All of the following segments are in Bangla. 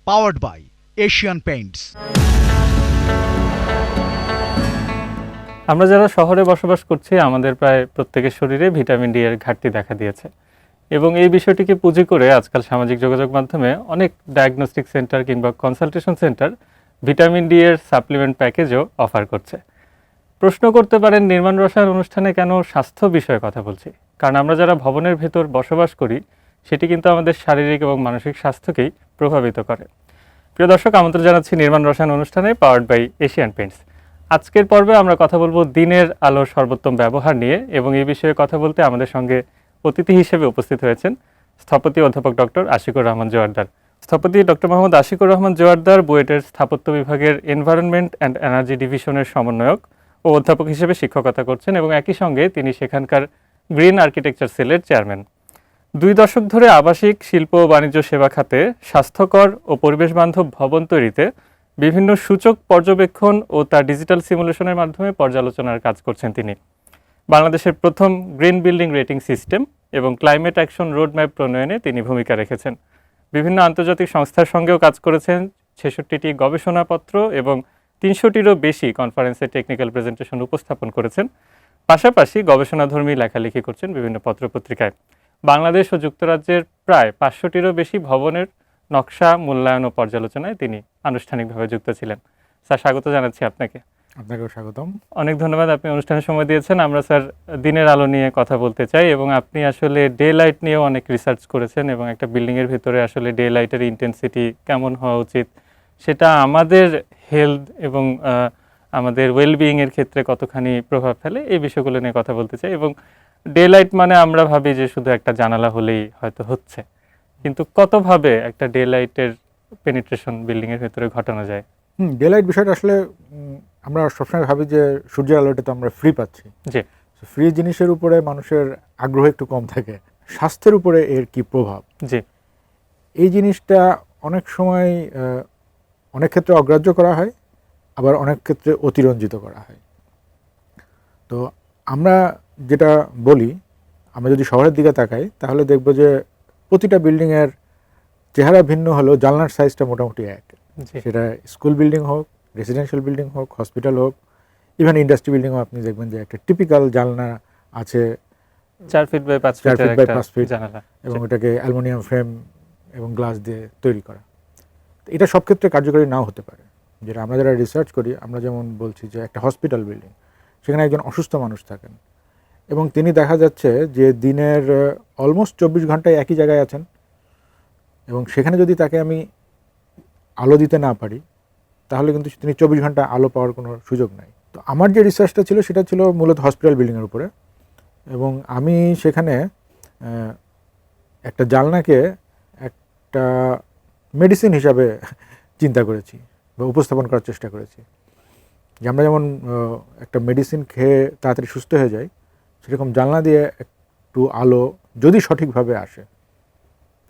powered by Asian Paints. আমরা যারা শহরে বসবাস করছি আমাদের প্রায় প্রত্যেকের শরীরে ভিটামিন ডি এর ঘাটতি দেখা দিয়েছে এবং এই বিষয়টিকে পুঁজি করে আজকাল সামাজিক যোগাযোগ মাধ্যমে অনেক ডায়াগনস্টিক সেন্টার কিংবা কনসালটেশন সেন্টার ভিটামিন ডি এর সাপ্লিমেন্ট প্যাকেজও অফার করছে। প্রশ্ন করতে পারেন নির্মাণ রসায়ন অনুষ্ঠানে কেন স্বাস্থ্য বিষয়ে কথা বলছি, কারণ আমরা যারা ভবনের ভেতর বসবাস করি সেটি কিন্তু আমাদের শারীরিক এবং মানসিক স্বাস্থ্যকেই প্রভাবিত করে। প্রিয় দর্শক, আমন্ত্রণ জানাচ্ছি নির্মাণ রসায়ন অনুষ্ঠানে পাওয়ার্ড বাই এশিয়ান পেইন্টস। আজকের পর্বে আমরা কথা বলবো দিনের আলোর সর্বোত্তম ব্যবহার নিয়ে এবং এই বিষয়ে কথা বলতে আমাদের সঙ্গে অতিথি হিসেবে উপস্থিত হয়েছেন স্থপতি অধ্যাপক ডক্টর আশিকুর রহমান জোয়ারদার। স্থপতি ডক্টর মোহাম্মদ আশিকুর রহমান জোয়ারদার বুয়েটের স্থাপত্য বিভাগের এনভায়রনমেন্ট অ্যান্ড এনার্জি ডিভিশনের সমন্বয়ক ও অধ্যাপক হিসেবে শিক্ষকতা করছেন এবং একই সঙ্গে তিনি সেখানকার গ্রিন আর্কিটেকচার সেলের চেয়ারম্যান। 2 দশক ধরে আবাসিক, শিল্প ও বাণিজ্য সেবা খাতে স্বাস্থ্যকর ও পরিবেশ বান্ধব ভবন তৈরিতে বিভিন্ন সূচক পর্যবেক্ষণ ও তার ডিজিটাল সিমুলেশনের মাধ্যমে পর্যালোচনার কাজ করছেন তিনি। বাংলাদেশের প্রথম গ্রিন বিল্ডিং রেটিং সিস্টেম এবং ক্লাইমেট অ্যাকশন রোডম্যাপ প্রণয়নে তিনি ভূমিকা রেখেছেন। বিভিন্ন আন্তর্জাতিক সংস্থার সঙ্গেও কাজ করেছেন, 66টি গবেষণাপত্র এবং 300টিরও বেশি কনফারেন্সে টেকনিক্যাল প্রেজেন্টেশন উপস্থাপন করেছেন। পাশাপাশি গবেষণাধর্মী লেখালেখি করছেন বিভিন্ন পত্রপত্রিকায়। বাংলাদেশ ও যুক্তরাজ্যের প্রায় 500টিরও বেশি ভবনের নকশা, মূল্যায়ন ও পর্যালোচনায় তিনি আনুষ্ঠানিকভাবে যুক্ত ছিলেন। স্যার, স্বাগত জানাচ্ছি আপনাকে। আপনাকেও স্বাগতম। অনেক ধন্যবাদ, আপনি অনুষ্ঠানে সময় দিয়েছেন। আমরা স্যার দিনের আলো নিয়ে কথা বলতে চাই এবং আপনি আসলে ডে লাইট নিয়েও অনেক রিসার্চ করেছেন এবং একটা বিল্ডিংয়ের ভিতরে আসলে ডে লাইটের ইন্টেন্সিটি কেমন হওয়া উচিত, সেটা আমাদের হেলথ এবং আমাদের ওয়েলবিইংয়ের ক্ষেত্রে কতখানি প্রভাব ফেলে, এই বিষয়গুলো নিয়ে কথা বলতে চাই। এবং ডে লাইট মানে আমরা ভাবি যে শুধু একটা জানালা হলেই হয়তো হচ্ছে, কিন্তু কতভাবে একটা ডে লাইটের পেনিট্রেশন বিল্ডিংয়ের ভেতরে ঘটানো যায়? ডে লাইট বিষয়টা আসলে আমরা সবসময় ভাবি যে সূর্যের আলোটা তো আমরা ফ্রি পাচ্ছি, জি, ফ্রি জিনিসের উপরে মানুষের আগ্রহ একটু কম থাকে। স্বাস্থ্যের উপরে এর কি প্রভাব, জি, এই জিনিসটা অনেক সময় অনেক ক্ষেত্রে অগ্রাহ্য করা হয়, আবার অনেক ক্ষেত্রে অতিরঞ্জিত করা হয়। তো আমরা যেটা বলি, আমরা যদি শহরের দিকে তাকাই তাহলে দেখব যে প্রতিটা বিল্ডিংয়ের চেহারা ভিন্ন হলেও জানলার সাইজটা মোটামুটি এক। সেটা স্কুল বিল্ডিং হোক, রেসিডেন্সিয়াল বিল্ডিং হোক, হসপিটাল হোক, ইভেন ইন্ডাস্ট্রি বিল্ডিংও আপনি দেখবেন যে একটা টিপিক্যাল জানলা আছে 4 ফিট বাই 5 ফিট জানালা, এবং এটাকে অ্যালুমিনিয়াম ফ্রেম এবং গ্লাস দিয়ে তৈরি করা। এটা সব ক্ষেত্রে কার্যকরী নাও হতে পারে। যেটা আমরা যারা রিসার্চ করি, আমরা যেমন বলছি যে একটা হসপিটাল বিল্ডিং, সেখানে একজন অসুস্থ মানুষ থাকেন এবং তিনি দেখা যাচ্ছে যে দিনের অলমোস্ট 24 ঘন্টায় একই জায়গায় আছেন এবং সেখানে যদি তাকে আমি আলো দিতে না পারি তাহলে কিন্তু তিনি 24 ঘন্টা আলো পাওয়ার কোনো সুযোগ নাই। তো আমার যে রিসার্চটা ছিল সেটা ছিল মূলত হসপিটাল বিল্ডিংয়ের উপরে, এবং আমি সেখানে একটা জানলাকে একটা মেডিসিন হিসাবে চিন্তা করেছি বা উপস্থাপন করার চেষ্টা করেছি। যে আমরা যেমন একটা মেডিসিন খেয়ে তাড়াতাড়ি সুস্থ হয়ে যাই, সেরকম জানলা দিয়ে একটু আলো যদি সঠিকভাবে আসে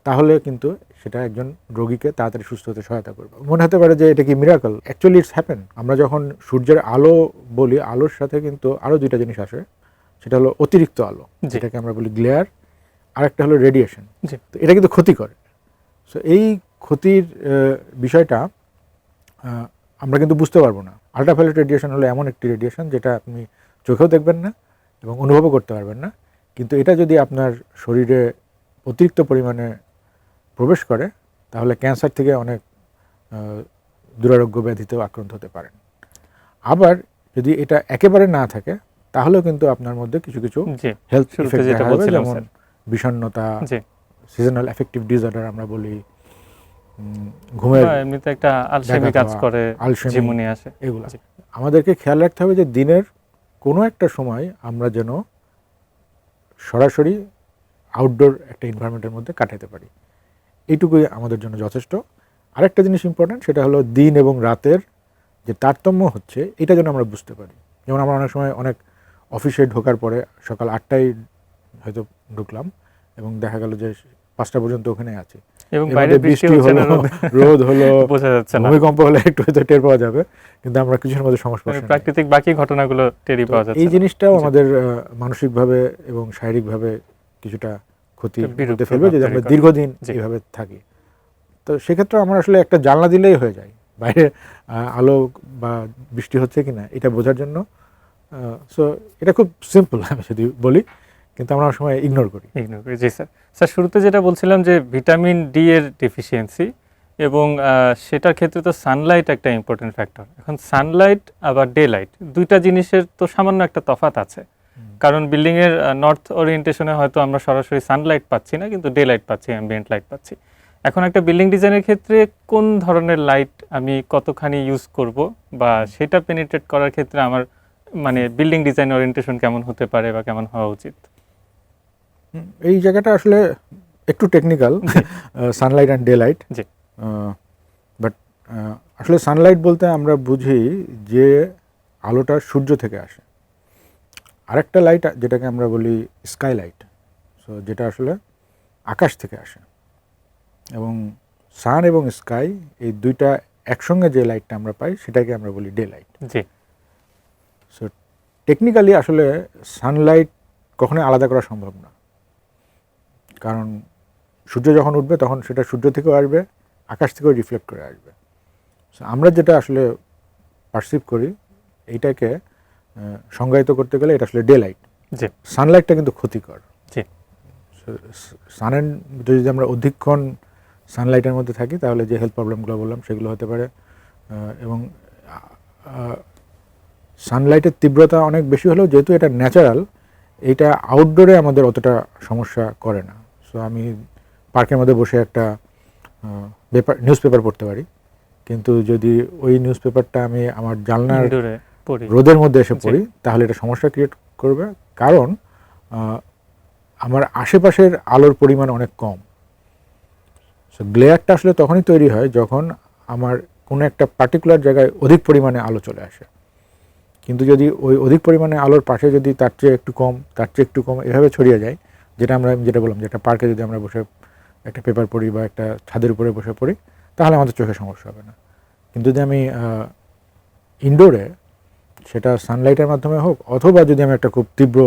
তাহলে কিন্তু সেটা একজন রোগীকে তাড়াতাড়ি সুস্থ হতে সহায়তা করবে। মনে হতে পারে যে এটা কি মিরাকল, অ্যাকচুয়ালি ইটস হ্যাপেন। আমরা যখন সূর্যের আলো বলি, আলোর সাথে কিন্তু আরও 2টা জিনিস আসে। সেটা হলো অতিরিক্ত আলো, যেটাকে আমরা বলি গ্লেয়ার, আর একটা হলো রেডিয়েশন। তো এটা কিন্তু ক্ষতি করে। সো এই ক্ষতির বিষয়টা আমরা কিন্তু বুঝতে পারবো না। আল্ট্রাভায়োলেট রেডিয়েশন হলো এমন একটি রেডিয়েশন যেটা আপনি চোখেও দেখবেন না এবং অনুভবও করতে পারবেন না, কিন্তু এটা যদি আপনার শরীরে অতিরিক্ত পরিমাণে প্রবেশ করে তাহলে ক্যান্সার থেকে অনেক দুরারোগ্য ব্যাধিতেও আক্রান্ত হতে পারেন। আবার যদি এটা একেবারে না থাকে তাহলেও কিন্তু আপনার মধ্যে কিছু কিছু হেলথ ইফেক্ট দেখা যাবে, যেমন বিষণ্ণতা, সিজনাল অ্যাফেক্টিভ ডিসঅর্ডার আমরা বলি, ঘুমের এমনিতে একটা আলসেমি কাজ করে, ঝিমুনি আসে। এগুলো আমাদেরকে খেয়াল রাখতে হবে যে দিনের কোনো একটা সময় আমরা যেন সরাসরি আউটডোর একটা এনভায়রনমেন্টের মধ্যে কাটাতে পারি, এইটুকুই আমাদের জন্য যথেষ্ট। আরেকটা জিনিস ইম্পর্ট্যান্ট, সেটা হলো দিন এবং রাতের যে তারতম্য হচ্ছে, এটা যেন আমরা বুঝতে পারি। যেমন আমরা অনেক সময় অনেক অফিসে ঢোকার পরে সকাল 8টায় হয়তো ঢুকলাম এবং দেখা গেল যে 5টা পর্যন্ত ওখানে আছি, এবং বাইরে বৃষ্টি হলো, রোদ হলো, বোঝা যাচ্ছে না, ভূমিকম্প হলে একটু হয়তো টের পাওয়া যাবে, কিন্তু আমরা কিছুর মধ্যে সংস্পর্শ নেই। প্রাকৃতিক বাকি ঘটনাগুলো টেরই পাওয়া যাচ্ছে। এই জিনিসটাও আমাদের মানসিকভাবে এবং শারীরিকভাবে কিছুটা ক্ষতি করতে ফেলবে যদি আমরা দীর্ঘদিন এইভাবে থাকি। তো সেক্ষেত্রে আমার আসলে একটা জানলা দিলেই হয়ে যায় বাইরে আলো বা বৃষ্টি হচ্ছে কি না এটা বোঝার জন্য। সো এটা খুব সিম্পল আমি যদি বলি, কিন্তু আমরা অনেক সময় ইগনোর করি। জি স্যার। স্যার শুরুতে যেটা বলছিলাম যে ভিটামিন ডি এর ডেফিসিয়েন্সি, এবং সেটার ক্ষেত্রে তো সানলাইট একটা ইম্পর্টেন্ট ফ্যাক্টর। এখন সানলাইট আবার ডে লাইট দুইটা জিনিসের তো সামান্য একটা তফাৎ আছে, কারণ বিল্ডিং এর নর্থ ওরিয়েন্টেশনে হয়তো আমরা সরাসরি সানলাইট পাচ্ছি না, কিন্তু ডে লাইট পাচ্ছি, অ্যাম্বিয়েন্ট লাইট পাচ্ছি। এখন একটা বিল্ডিং ডিজাইনের ক্ষেত্রে কোন ধরনের লাইট আমি কতখানি ইউজ করব, বা সেটা পেনিট্রেট করার ক্ষেত্রে আমার মানে বিল্ডিং ডিজাইন ওরিয়েন্টেশন কেমন হতে পারে বা কেমন হওয়া উচিত? এই জায়গাটা আসলে একটু technical, Sunlight and day light. But আসলে সানলাইট বলতে আমরা বুঝি যে আলোটা সূর্য থেকে আসে। আরেকটা লাইট যেটাকে আমরা বলি স্কাই লাইট, সো যেটা আসলে আকাশ থেকে আসে। এবং সান এবং স্কাই এই দুইটা একসঙ্গে যে লাইটটা আমরা পাই সেটাকে আমরা বলি ডে লাইট। জি। সো টেকনিক্যালি আসলে সানলাইট কখনোই আলাদা করা সম্ভব না, কারণ সূর্য যখন উঠবে তখন সেটা সূর্য থেকেও আসবে, আকাশ থেকেও রিফ্লেক্ট করে আসবে। সো আমরা যেটা আসলে পারসিভ করি এইটাকে সংজ্ঞায়িত করতে গেলে এটা আসলে ডে লাইট। জি। সানলাইটটা কিন্তু ক্ষতিকর। জি। সানের যদি আমরা অধিকক্ষণ সানলাইটের মধ্যে থাকি তাহলে যে হেলথ প্রবলেমগুলো বললাম সেগুলো হতে পারে। এবং সানলাইটের তীব্রতা অনেক বেশি হলেও যেহেতু এটা ন্যাচারাল, এইটা আউটডোরে আমাদের অতটা সমস্যা করে না। সো আমি পার্কের মধ্যে বসে একটা নিউজ পেপার পড়তে পারি, কিন্তু যদি ওই নিউজ পেপারটা আমি আমার জানলার রোদের মধ্যে এসে পড়ি তাহলে এটা সমস্যা ক্রিয়েট করবে, কারণ আমার আশেপাশের আলোর পরিমাণ অনেক কম। সো গ্লেয়ারটা আসলে তখনই তৈরি হয় যখন আমার কোনো একটা পার্টিকুলার জায়গায় অধিক পরিমাণে আলো চলে আসে, কিন্তু যদি ওই অধিক পরিমাণে আলোর পাশে যদি তার চেয়ে একটু কম, তার চেয়ে একটু কম এভাবে ছড়িয়ে যায়, যেটা বললাম যে একটা পার্কে যদি আমরা বসে একটা পেপার পড়ি বা একটা ছাদের উপরে বসে পড়ি তাহলে আমাদের চোখে সমস্যা হবে না। কিন্তু যদি আমি ইনডোরে, সেটা সানলাইটের মাধ্যমে হোক অথবা যদি আমি একটা খুব তীব্র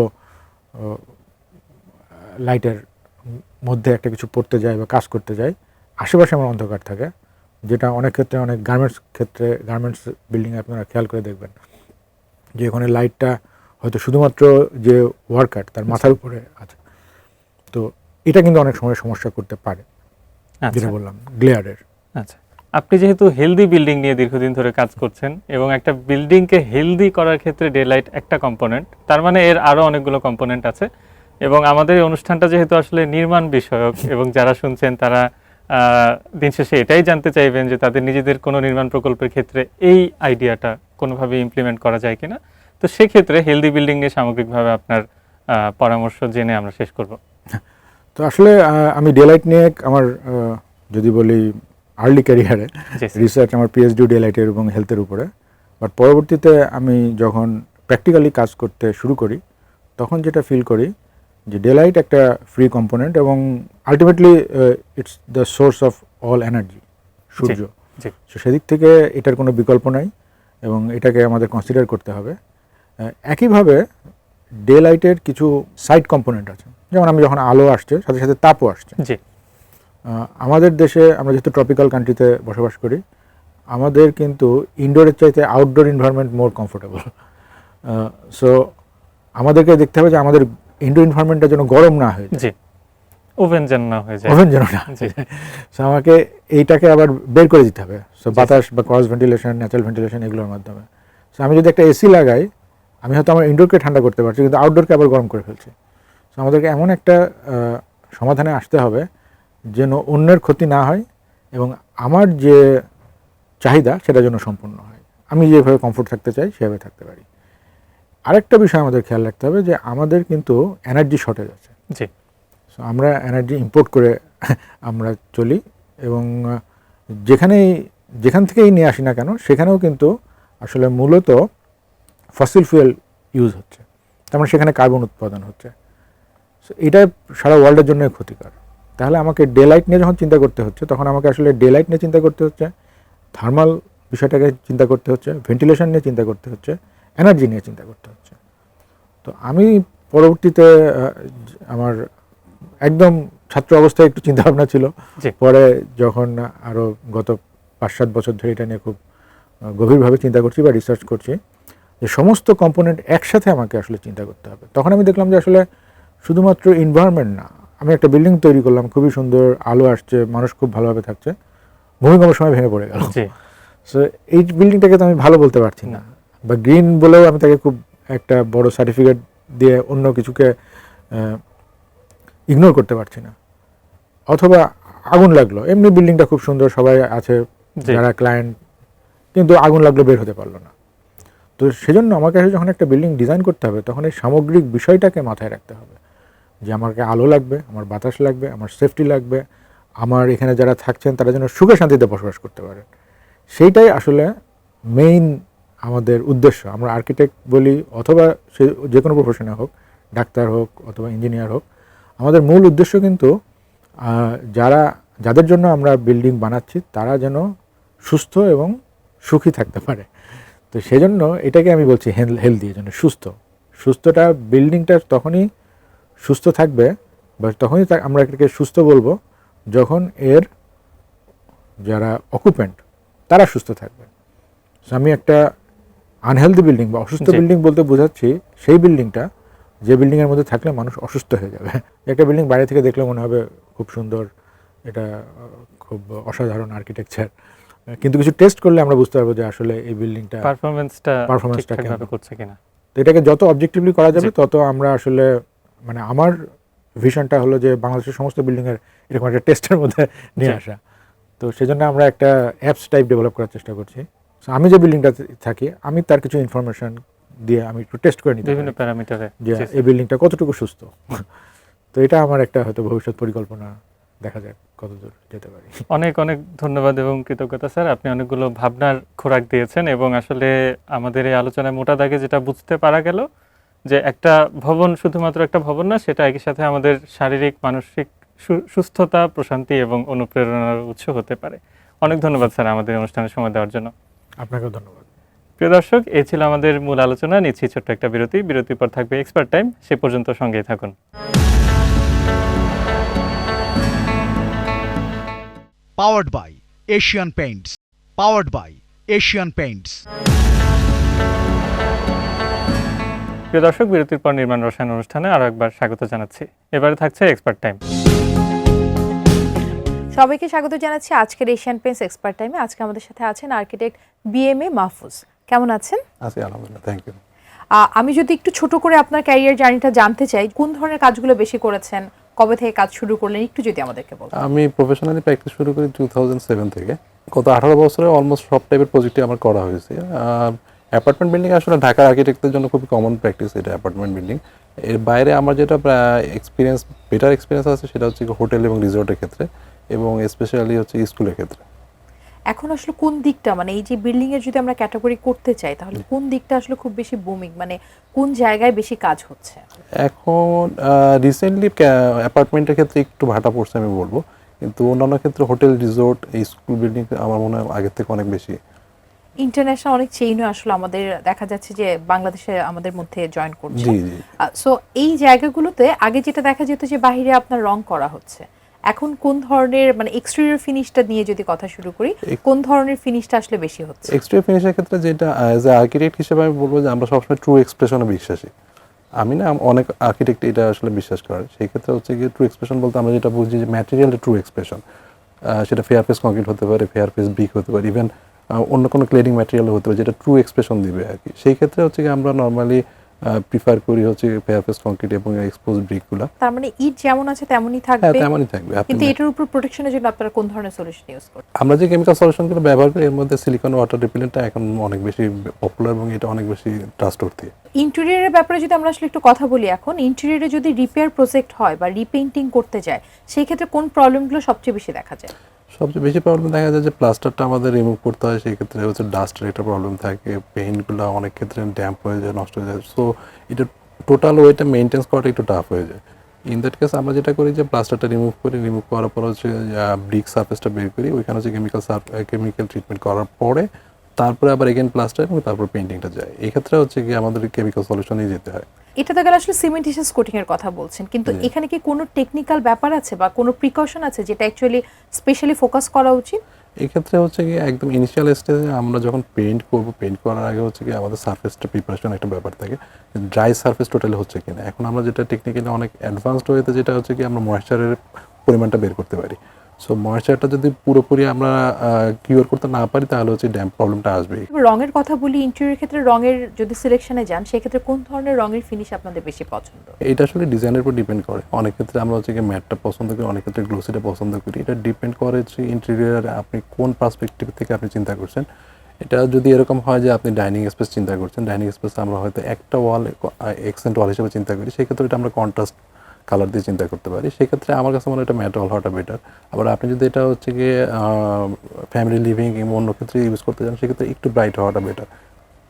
লাইটের মধ্যে একটা কিছু পড়তে যাই বা কাজ করতে যাই, আশেপাশে আমার অন্ধকার থাকে, যেটা অনেক ক্ষেত্রে অনেক গার্মেন্টস বিল্ডিংয়ে আপনারা খেয়াল করে দেখবেন যে ওখানে লাইটটা হয়তো শুধুমাত্র যে ওয়ার্কার তার মাথার উপরে আছে। তো এটা কিন্তু অনেক সময় সমস্যা করতে পারে, যেটা বললাম গ্লেয়ারের। আচ্ছা, আপনি যেহেতু হেলদি বিল্ডিং নিয়ে দীর্ঘদিন ধরে কাজ করছেন এবং একটা বিল্ডিংকে হেলদি করার ক্ষেত্রে ডে লাইট একটা কম্পোনেন্ট, তার মানে এর আরও অনেকগুলো কম্পোনেন্ট আছে। এবং আমাদের এই অনুষ্ঠানটা যেহেতু আসলে নির্মাণ বিষয়ক এবং যারা শুনছেন তারা দিন শেষে এটাই জানতে চাইবেন যে তাদের নিজেদের কোনো নির্মাণ প্রকল্পের ক্ষেত্রে এই আইডিয়াটা কোনোভাবে ইমপ্লিমেন্ট করা যায় কিনা। তো সেক্ষেত্রে হেলদি বিল্ডিং নিয়ে সামগ্রিকভাবে আপনার পরামর্শ জেনে আমরা শেষ করব। তো আসলে আমি ডে লাইট নিয়ে আমার যদি বলি আর্লি ক্যারিয়ারে রিসার্চ, আমার পিএইচডি ডে লাইটের এবং হেলথের উপরে। বাট পরবর্তীতে আমি যখন প্র্যাকটিক্যালি কাজ করতে শুরু করি তখন যেটা ফিল করি যে ডে লাইট একটা ফ্রি কম্পোনেন্ট এবং ultimately it's the source of all energy, Surya. So সেদিক থেকে এটার কোনো বিকল্প নাই এবং এটাকে আমাদের কনসিডার করতে হবে। একইভাবে ডে লাইটের কিছু সাইড কম্পোনেন্ট আছে, যেমন আমি যখন আলো আসছে সাথে সাথে তাপও আসছে। আমাদের দেশে আমরা যেহেতু ট্রপিক্যাল কান্ট্রিতে বসবাস করি, আমাদের কিন্তু ইনডোরের চাইতে outdoor environment more comfortable. So আমাদেরকে দেখতে হবে যে আমাদের ইনডোর এনভায়রনমেন্টটা যেন গরম না হয়ে যায়, ওভেন যেন না হয়ে যায়। সো আমাকে এইটাকে আবার বের করে দিতে হবে, সো বাতাস বা ক্রস ভেন্টিলেশন, ন্যাচারাল ভেন্টিলেশন এগুলোর মাধ্যমে। সো আমি যদি একটা এসি লাগাই, আমি হয়তো আমার ইনডোরকে ঠান্ডা করতে পারছি কিন্তু আউটডোরকে আবার গরম করে ফেলছি। সো আমাদেরকে এমন একটা সমাধানে আসতে হবে যেন অন্যের ক্ষতি না হয় এবং আমার যে চাহিদা সেটা যেন সম্পূর্ণ হয়, আমি যেভাবে কমফোর্ট থাকতে চাই সেভাবে থাকতে পারি। আরেকটা বিষয় আমাদের খেয়াল রাখতে হবে যে আমাদের কিন্তু এনার্জি শর্টেজ আছে। সো আমরা এনার্জি ইম্পোর্ট করে আমরা চলি এবং যেখান থেকেই নিয়ে আসি না কেন সেখানেও কিন্তু আসলে মূলত ফসিল ফুয়েল ইউজ হচ্ছে, তার মানে সেখানে কার্বন উৎপাদন হচ্ছে। সো এটা সারা ওয়ার্ল্ডের জন্য ক্ষতিকর। তাহলে আমাকে ডে লাইট নিয়ে যখন চিন্তা করতে হচ্ছে তখন আমাকে আসলে ডে লাইট নিয়ে চিন্তা করতে হচ্ছে, থার্মাল বিষয়টাকে চিন্তা করতে হচ্ছে, ভেন্টিলেশন নিয়ে চিন্তা করতে হচ্ছে, এনার্জি নিয়ে চিন্তা করতে হচ্ছে। তো আমি পরবর্তীতে আমার একদম ছাত্র অবস্থায় একটু চিন্তা ভাবনা ছিল, জি। পরে যখন আরও গত 5-7 বছর ধরে এটা নিয়ে খুব গভীরভাবে চিন্তা করছি বা রিসার্চ করছি যে সমস্ত কম্পোনেন্ট একসাথে আমাকে আসলে চিন্তা করতে হবে, তখন আমি দেখলাম যে আসলে শুধুমাত্র এনভায়রনমেন্ট না, আমি একটা বিল্ডিং তৈরি করলাম, খুবই সুন্দর আলো আসছে, মানুষ খুব ভালোভাবে থাকছে, ভূমিকম্পের সময় ভেঙে পড়ে গেল। জি। সো এই বিল্ডিংটাকে তো আমি ভালো বলতে পারছি না, বা গ্রিন বলেও আমি তাকে খুব একটা বড় সার্টিফিকেট দিয়ে অন্য কিছুকে ইগনোর করতে পারছি না। অথবা আগুন লাগলো, এমনি বিল্ডিংটা খুব সুন্দর, সবাই আছে জি। যারা ক্লায়েন্ট, কিন্তু আগুন লাগলো বের হতে পারলো না। তো সেজন্য আমাকে যখন একটা বিল্ডিং ডিজাইন করতে হবে তখন এই সামগ্রিক বিষয়টাকে মাথায় রাখতে হবে যে আমাকে আলো লাগবে, আমার বাতাস লাগবে, আমার সেফটি লাগবে, আমার এখানে যারা থাকছেন তারা যেন সুখে শান্তিতে বসবাস করতে পারেন। সেইটাই আসলে মেইন আমাদের উদ্দেশ্য। আমরা আর্কিটেক্ট বলি অথবা সে যে কোনো প্রফেশনে হোক, ডাক্তার হোক অথবা ইঞ্জিনিয়ার হোক, আমাদের মূল উদ্দেশ্য কিন্তু যাদের জন্য আমরা বিল্ডিং বানাচ্ছি তারা যেন সুস্থ এবং সুখী থাকতে পারে। তো সেজন্য এটাকে আমি বলছি হেলদি, যেন সুস্থটা বিল্ডিংটা তখনই সুস্থ থাকবে বা তখনই আমরা এটাকে সুস্থ বলবো যখন এর যারা অকুপেন্ট তারা সুস্থ থাকবে। আমি একটা আনহেলদি বিল্ডিং বা অসুস্থ বিল্ডিং বলতে বোঝাচ্ছি সেই বিল্ডিংটা যে বিল্ডিংয়ের মধ্যে থাকলে মানুষ অসুস্থ হয়ে যাবে। একটা বিল্ডিং বাইরে থেকে দেখলে মনে হবে খুব সুন্দর, এটা খুব অসাধারণ আর্কিটেকচার, কিন্তু কিছু টেস্ট করলে আমরা বুঝতে পারবো যে আসলে এই বিল্ডিংটা পারফরম্যান্সটা কেমন ঠিকঠাকভাবে করছে কিনা। তো এটাকে যত অবজেক্টিভলি করা যাবে তত আমরা আসলে, মানে আমার ভিশনটা হলো যে বাংলাদেশের সমস্ত বিল্ডিংয়ের এরকম একটা টেস্টের মধ্যে নিয়ে আসা। তো সেজন্য আমরা একটা অ্যাপস টাইপ ডেভেলপ করার চেষ্টা করছি। সো আমি যে বিল্ডিংটাতে থাকি আমি তার কিছু ইনফরমেশন দিয়ে আমি একটু টেস্ট করে নিতে বিভিন্ন প্যারামিটারে যে এই বিল্ডিংটা কতটুকু সুস্থ। তো এটা আমার একটা হয়তো ভবিষ্যৎ পরিকল্পনা, দেখা যাক কতদূর যেতে পারি। অনেক অনেক ধন্যবাদ এবং কৃতজ্ঞতা স্যার, আপনি অনেকগুলো ভাবনার খোরাক দিয়েছেন এবং আসলে আমাদের এই আলোচনায় মোটা দাগে যেটা বুঝতে পারা গেল যে একটা ভবন শুধুমাত্র একটা ভবন না, সেটা একই সাথে আমাদের শারীরিক মানসিক সুস্থতা, প্রশান্তি এবং অনুপ্রেরণার উৎস হতে পারে। অনেক ধন্যবাদ স্যার আমাদের অনুষ্ঠানে সময় দেওয়ার জন্য। আপনাকেও ধন্যবাদ। প্রিয় দর্শক, এই ছিল আমাদের মূল আলোচনা। নিচ্ছি ছোট্ট একটা বিরতি, বিরতির পর থাকবে এক্সপার্ট টাইম। সে পর্যন্ত সঙ্গেই থাকুন। Powered by Asian Paints. Powered by Asian Paints. প্রিয় দর্শক, বিরতির পর নির্মাণ রসায়ন অনুষ্ঠানে আরো একবার স্বাগত জানাচ্ছি। এবারে থাকছে এক্সপার্ট টাইম। সবাইকে স্বাগত জানাচ্ছি আজকের এশিয়ান পেইন্টস এক্সপার্ট টাইমে। আজকে আমাদের সাথে আছেন আর্কিটেক্ট BMA মাহফুজ। কেমন আছেন? আছি আলহামদুলিল্লাহ, থ্যাংক ইউ। আমি যদি একটু ছোট করে আপনার ক্যারিয়ার জার্নিটা জানতে চাই, কোন ধরনের কাজগুলো বেশি করেছেন, কবে থেকে কাজ শুরু করলেন, একটু যদি আমাদেরকে বলেন। আমি প্রফেশনালি প্র্যাকটিস শুরু করি 2007 থেকে। গত 18 বছরে অলমোস্ট সব টাইপের প্রজেক্টই আমার করা হয়েছে। অ্যাপার্টমেন্ট বিল্ডিং আসলে ঢাকার আর্কিটেক্টদের জন্য খুবই কমন প্র্যাকটিস এটা, অ্যাপার্টমেন্ট বিল্ডিং। এর বাইরে আমার যেটা বেটার এক্সপিরিয়েন্স আছে সেটা হচ্ছে হোটেল এবং রিসোর্টের ক্ষেত্রে, এবং স্পেশালি হচ্ছে স্কুলের ক্ষেত্রে। এখন আসলে কোন দিকটা, মানে এই যে বিল্ডিং এর যদি আমরা ক্যাটাগরি করতে চাই তাহলে কোন দিকটা আসলে খুব বেশি বুমিং, মানে কোন জায়গায় বেশি কাজ হচ্ছে? এখন রিসেন্টলি অ্যাপার্টমেন্টের ক্ষেত্রে একটু ভাটা পড়ছে আমি বলবো, কিন্তু অন্যান্য ক্ষেত্রে হোটেল, রিসোর্ট, এই স্কুল বিল্ডিং আমার মনে হয় আগের থেকে অনেক বেশি। ইন্টারন্যাশনাল অনেক চেইনও আসলে আমাদের দেখা যাচ্ছে যে বাংলাদেশে আমাদের মধ্যে জয়েন করছে। জি জি। সো এই জায়গাগুলোতে আগে যেটা দেখা যেত যে বাইরে আপনার রং করা হচ্ছে, এখন কোন ধরনের, মানে এক্সটেরিয়র ফিনিশটা নিয়ে যদি কথা শুরু করি, কোন ধরনের ফিনিশটা আসলে বেশি হচ্ছে? এক্সটেরিয়র ফিনিশের ক্ষেত্রে যেটা অ্যাজ এ আর্কিটেক্ট হিসেবে আমি বলবো যে আমরা সবসময় ট্রু এক্সপ্রেশনে বিশ্বাসী। আমি না, অনেক আর্কিটেক্ট এটা আসলে বিশ্বাস করে। সেই ক্ষেত্রে হচ্ছে কি ট্রু এক্সপ্রেশন বলতে আমরা যেটা বুঝি যে ম্যাটেরিয়ালের ট্রু এক্সপ্রেশন, সেটা ফেয়ার ফেস কংক্রিট হতে পারে, ফেয়ার ফেস ব্রিক হতে পারে, ইভেন অন্য কোনো ক্লেডিং ম্যাটেরিয়াল হতে পারে যেটা ট্রু এক্সপ্রেশন দিবে আর কি। সেই ক্ষেত্রে হচ্ছে কি আমরা নর্মালি প্রিফার করি হচ্ছে ফেয়ার ফেস কংক্রিট এবং এক্সপোজ ব্রিকগুলো। তার মানে ইট যেমন আছে তেমনই হ্যাঁ, থাকবে, তেমনই থাকবে। কিন্তু এটার উপর প্রোটেকশনের জন্য আপনারা কোন ধরনের সলিউশন ইউজ করেন? আমরা যে কেমিক্যাল সলিউশনগুলো ব্যবহার করি এর মধ্যে সিলিকন ওয়াটার রিপেলেন্টটা এখন অনেক বেশি পপুলার এবং এটা অনেক বেশি ট্রাস্টওয়ার্থি। ইন্টেরিয়রের ব্যাপারে যদি আমরা আসলে একটু কথা বলি, এখন ইন্টেরিয়রে যদি রিপেয়ার প্রজেক্ট হয় বা রিপেইন্টিং করতে যায়, সেই ক্ষেত্রে কোন প্রবলেমগুলো সবচেয়ে বেশি দেখা যায়? সবচেয়ে বেশি প্রবলেম দেখা যায় যে প্লাস্টারটা আমাদের রিমুভ করতে হয়, সেই ক্ষেত্রে হচ্ছে ডাস্টের একটা প্রবলেম থাকে, পেইন্টগুলো অনেক ক্ষেত্রে ড্যাম্প হয়ে যায়, নষ্ট হয়ে যায়। সো এটা টোটাল ওইটা মেনটেন্স করাটা একটু টাফ হয়ে যায়। ইন দ্যাট কেস আমরা যেটা করি যে প্লাস্টারটা রিমুভ করি, রিমুভ করার পর হচ্ছে ব্রিক সারফেসটা বের করি, ওইখানে হচ্ছে কেমিক্যাল ট্রিটমেন্ট করার পরে তারপরে আবার এগেন প্লাস্টার এবং তারপর পেইন্টিংটা যায়। এই ক্ষেত্রে হচ্ছে কি আমাদের কেমিক্যাল সলিউশনেই যেতে হয়। এটা তো গেলে আসলে সিমেন্টিশিয়াস কোটিং এর কথা বলছেন, কিন্তু জি। এখানে কি কোনো টেকনিক্যাল ব্যাপার আছে বা কোনো প্রিকশন আছে যেটা অ্যাকচুয়ালি স্পেশালি ফোকাস করা উচিত? এই ক্ষেত্রে হচ্ছে কি একদম ইনিশিয়াল স্টেজে আমরা যখন পেইন্ট করব, পেইন্ট করার আগে হচ্ছে কি আমাদের সারফেসটা প্রিপারেশন একটা ব্যাপার থাকে, ড্রাই সারফেস টোটালি হচ্ছে কিনা। এখন আমরা যেটা টেকনিক্যালি অনেক অ্যাডভান্সড ওয়েতে যেটা হচ্ছে কি আমরা ময়েশ্চারের পরিমাণটা বের করতে পারি। সো ময়েশ্চারটা যদি পুরোপুরি আমরা কিউর করতে না পারি তাহলে হচ্ছে ড্যাম্প প্রবলেমটা আসবেই। রঙের কথা বলি, ইন্টেরিয়র ক্ষেত্রে রঙের যদি সিলেকশনে যান সেক্ষেত্রে কোন ধরনের রঙের ফিনিশ আপনাদের বেশি পছন্দ? এটা আসলে ডিজাইনের উপর ডিপেন্ড করে। অনেক ক্ষেত্রে আমরা হচ্ছে কি ম্যাটটা পছন্দ করি, অনেক ক্ষেত্রে গ্লোসিটা পছন্দ করি। এটা ডিপেন্ড করে যে ইন্টেরিয়র আপনি কোন পার্সপেক্টিভ থেকে আপনি চিন্তা করছেন। এটা যদি এরকম হয় যে আপনি ডাইনিং স্পেস চিন্তা করছেন, ডাইনিং স্পেস আমরা হয়তো একটা ওয়াল এক্সেন্ট ওয়াল হিসেবে চিন্তা করি, সেক্ষেত্রে এটা আমরা কন্ট্রাস্ট কালার দিয়ে চিন্তা করতে পারি। সেক্ষেত্রে আমার কাছে মনে হয় এটা ম্যাট ওয়াল হওয়াটা বেটার। আবার আপনি যদি এটা হচ্ছে গিয়ে ফ্যামিলি লিভিং কিংবা অন্য ক্ষেত্রে ইউজ করতে চান, সেক্ষেত্রে একটু ব্রাইট হওয়াটা বেটার,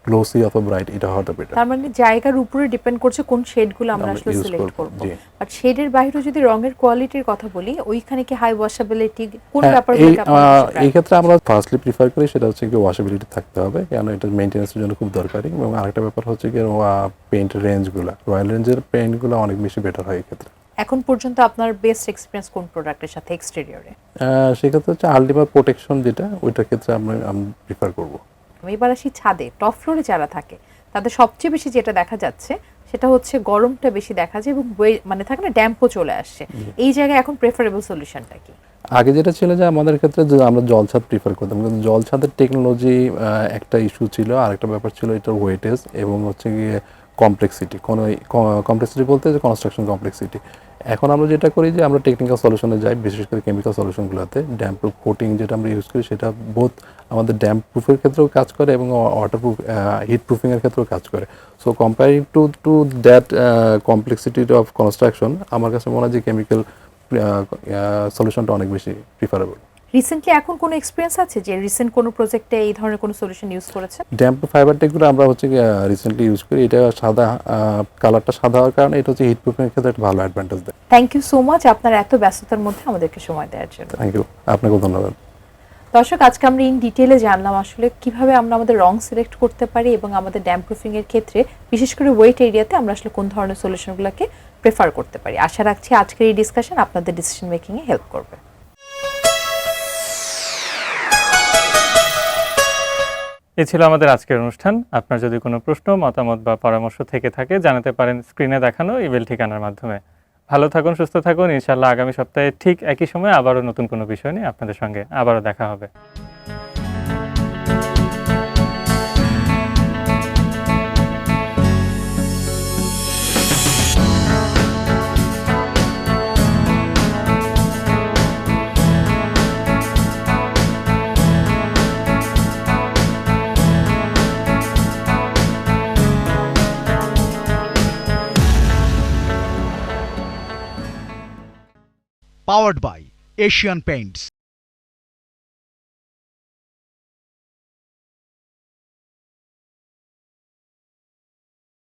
গ্লোসি অথবা ব্রাইট এটা হওয়াটা বেটার। তার মানে জায়গার উপরে ডিপেন্ড করছে কোন শেডগুলো আমরা আমরা আসলে use সিলেক্ট করব, করব। জি। বাট শেডের বাইরে যদি রঙের কোয়ালিটির কথা বলি, ওইখানে কি হাই ওয়াশেবিলিটি কোন হ্যাঁ, ব্যাপারগুলোকে আপনারা বেশি এই priority ক্ষেত্রে আমরা ফার্স্টলি প্রিফার করি সেটা হচ্ছে কি ওয়াশেবিলিটি থাকতে হবে, কারণ এটা মেইনটেন্যান্সের জন্য খুব দরকারি। এবং আরেকটা ব্যাপার হচ্ছে কি পেইন্ট রেঞ্জগুলো, রয়্যাল রেঞ্জের পেইন্টগুলো অনেক বেশি বেটার হয় এই ক্ষেত্রে। এখন পর্যন্ত আপনার বেস্ট এক্সপেরিয়েন্স কোন প্রোডাক্টের সাথে এক্সটেরিয়রে? সেক্ষেত্রে হচ্ছে আলটিমা প্রোটেকশন যেটা, ওইটার ক্ষেত্রে আমরা প্রিফার করবো। এবার আসি ছাদে, টপ ফ্লোরে যারা থাকে তাদের সবচেয়ে বেশি যেটা দেখা যাচ্ছে সেটা হচ্ছে গরমটা বেশি দেখা যায় এবং মানে থাকে না ড্যাম্পও চলে আসছে। এই জায়গায় এখন প্রেফারেবল সলিউশনটা কি? আগে যেটা ছিল যে আমাদের ক্ষেত্রে যে আমরা জল ছাদ প্রিফার করতাম, কিন্তু জল ছাদের টেকনোলজি একটা ইস্যু ছিল, আরেকটা ব্যাপার ছিল এটার ওয়েটেজ এবং হচ্ছে গিয়ে কমপ্লেক্সিটি। কমপ্লেক্সিটি বলতে যে কনস্ট্রাকশন কমপ্লেক্সিটি। এখন আমরা যেটা করি যে আমরা টেকনিক্যাল সলিউশনে যাই, বিশেষ করে কেমিক্যাল সলিউশনগুলোতে। ড্যাম্প প্রুফ কোটিং যেটা আমরা ইউজ করি সেটা বোথ আমাদের ড্যাম্প প্রুফের ক্ষেত্রেও কাজ করে এবং ওয়াটার প্রুফ হিট প্রুফিংয়ের ক্ষেত্রেও কাজ করে। So comparing to that complexity of construction, আমার কাছে মনে হয় যে কেমিক্যাল সলিউশনটা অনেক বেশি প্রিফারেবল। রিসেন্টলি এখন কোনো এক্সপিরিয়েন্স আছে যে রিসেন্ট কোনো প্রজেক্টে এই ধরনের কোনো সলিউশন ইউজ করেছেন? ড্যাম্প ফাইবার টেকগুলো আমরা হচ্ছে রিসেন্টলি ইউজ করি। এটা সাদা, কালারটা সাদা হওয়ার কারণে এটা হচ্ছে হিট প্রুফিংয়ের ক্ষেত্রে একটা ভালো অ্যাডভান্টেজ দেয়। থ্যাংক ইউ সো মাচ আপনার এত ব্যস্ততার মধ্যে আমাদেরকে সময় দেওয়ার জন্য। থ্যাংক ইউ, আপনাকেও ধন্যবাদ। দর্শক, আজকে আমরা ইন ডিটেইলে জানলাম আসলে কিভাবে আমরা আমাদের রং সিলেক্ট করতে পারি এবং আমাদের ড্যাম্প প্রুফিং এর ক্ষেত্রে বিশেষ করে ওয়েট এরিয়াতে আমরা আসলে কোন ধরনের সলিউশনগুলোকে প্রেফার করতে পারি। আশা রাখছি আজকের এই ডিসকাশন আপনাদের ডিসিশন মেকিং এ হেল্প করবে। এ ছিল আমাদের আজকের অনুষ্ঠান। আপনার যদি কোনো প্রশ্ন, মতামত বা পরামর্শ থেকে থাকে জানাতে পারেন স্ক্রিনে দেখানো ইমেল ঠিকানার মাধ্যমে। ভালো থাকুন, সুস্থ থাকুন। ইনশাআল্লাহ আগামী সপ্তাহে ঠিক একই সময় আবারও নতুন কোনো বিষয় নিয়ে আপনাদের সঙ্গে আবারও দেখা হবে। Powered by Asian Paints.